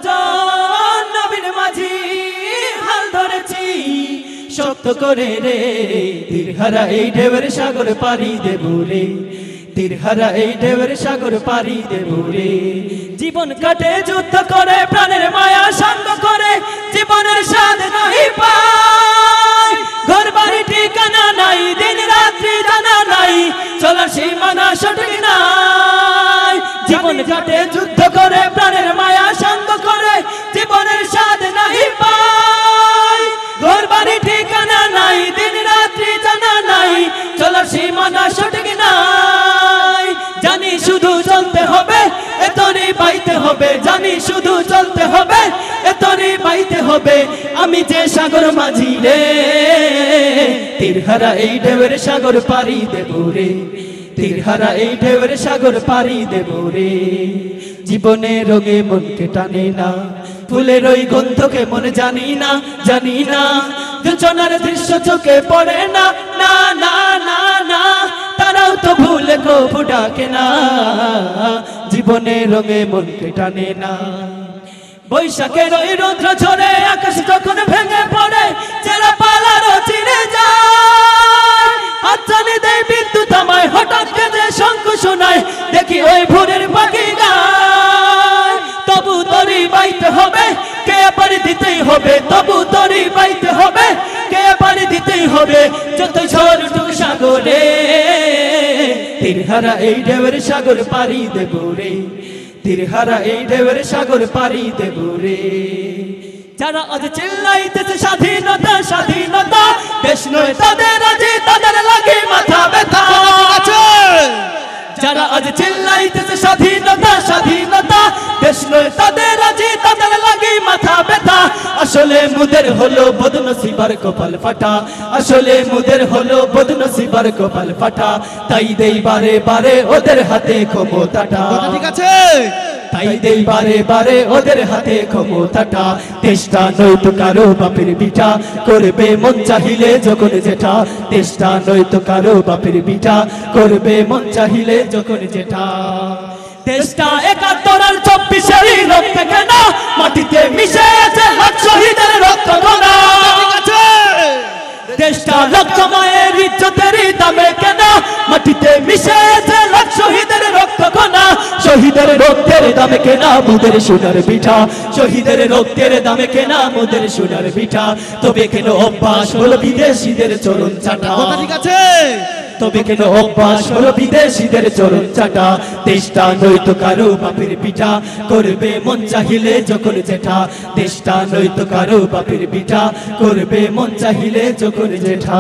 জন নবীর মাঝি হাল ধরেছি শক্ত করে রে, তীরহারা এই ঢেউয়ের সাগর পাড়ি দেব রে, তীরহারা এই ঢেউয়ের সাগর পাড়ি দেব রে। জীবন কাটে যুদ্ধ করে, প্রাণের মায়া সঙ্গ করে, জীবনের স্বাদ নাহি পাই, ঘর বাড়ি ঠিকানা নাই, দিন রাত্রি জানা নাই, চলার সীমানা সঠিক নাই। জীবন কাটে যুদ্ধ করে, প্রাণের মায়া সঙ্গ করে, জীবনের স্বাদ নাহি পাই, ঘর বাড়ি ঠিকানা নাই, দিন রাত্রি জানা নাই, চলার সীমানা সঠিক নাই। জানি শুধু চলতে হবে, এতরি পাইতে হবে, জানি শুধু চলতে হবে, এতরি পাইতে হবে। আমি যে সাগর মাঝি রে, তীরহারা এই ঢেউয়ের সাগর পাড়ি দেব রে, তীরহারা এই ঢেউয়ের সাগর পাড়ি দেব রে। জীবনে রোগে মনকে টানে না, ফুলের ওই গন্ধকে মনে জানি না, জানি না, যোচনার দৃশ্য চোখে পড়ে না, না না না না, তারাও তো ভুলে কবু ডাকে না। জীবনে রঙে মনকে টানে না, বৈশাখের ওই রৌদ্র ঝরে, আকাশ যখন ভেঙে পড়ে, চেরা পালারও চিরে যায়, হাতছানি দেয় বিদ্যুৎ আমায়, হঠাৎ কেঁদে শঙ্খ শোনায়, দেখি ওই ভোরের পাখি গায়। তবু তরি বাইতে হবে, কে পারি দিতেই হবে, তবু তরি বাইতে হবে, কে পারি দিতেই হবে, যতই ঝড় উঠুক সাগরে, তীরহারা এই ঢেউয়ের সাগর পাড়ি দেব রে, তীরহারা এই ঢেউয়ের সাগর পাড়ি দেব রে। যারা আজ চিল্লাইতেছে স্বাধীনতা স্বাধীনতা, দেশ নয় তাদের আজ তাদের লাগে মাথা ব্যথা। যারা আজ চিল্লাইতেছে স্বাধীনতা স্বাধীনতা, দেশ নয় তাদের আজ তাদের লাগে মাথা ব্যথা। আসলে মুদের হলো বদনসিবার কপাল ফাটা, আসলে মুদের হলো বদনসিবার কপাল ফাটা, তাই দেই বারে বারে ওদের হাতে ক্ষমতাটা। ঠিক আছে, তাই দেই বারে বারে ওদের হাতে ক্ষমতাটা। তেষ্টা নয়তো কারো বাপের বিটা, করবে মন চাহিলে যখন যেটা, তেষ্টা নয়তো কারো বাপের বিটা, করবে মন চাহিলে যখন যেটা। দেশটা ৭১ আর ২৪-এরই রক্তে কেনা, মাটিতে মিশে আছে লাখ শহীদের রক্ত গোনা। দেশটা রক্ত মায়ের ইজ্জতেরই দামে কেনা, মাটিতে মিশে আছে লাখ শহীদের রক্ত গোনা। শহীদের রক্তের দামে কেনা মুদের সোনার পিঠা, শহীদের রক্তের দামে কেনা মুদের সোনার পিঠা। তবে কেন অভ্যাস হলো বিদেশিদের চরণ চাটা, ঠিক আছে, তবে কেন অভ্যাস হলো বিদেশিদের চরণ চাটা। দেশটা নয়তো কারো বাপের পিঠা, করবে মন চাহিলে যখন যেটা, দেশটা নয়তো কারো বাপের পিঠা, করবে মন চাহিলে যখন যেটা।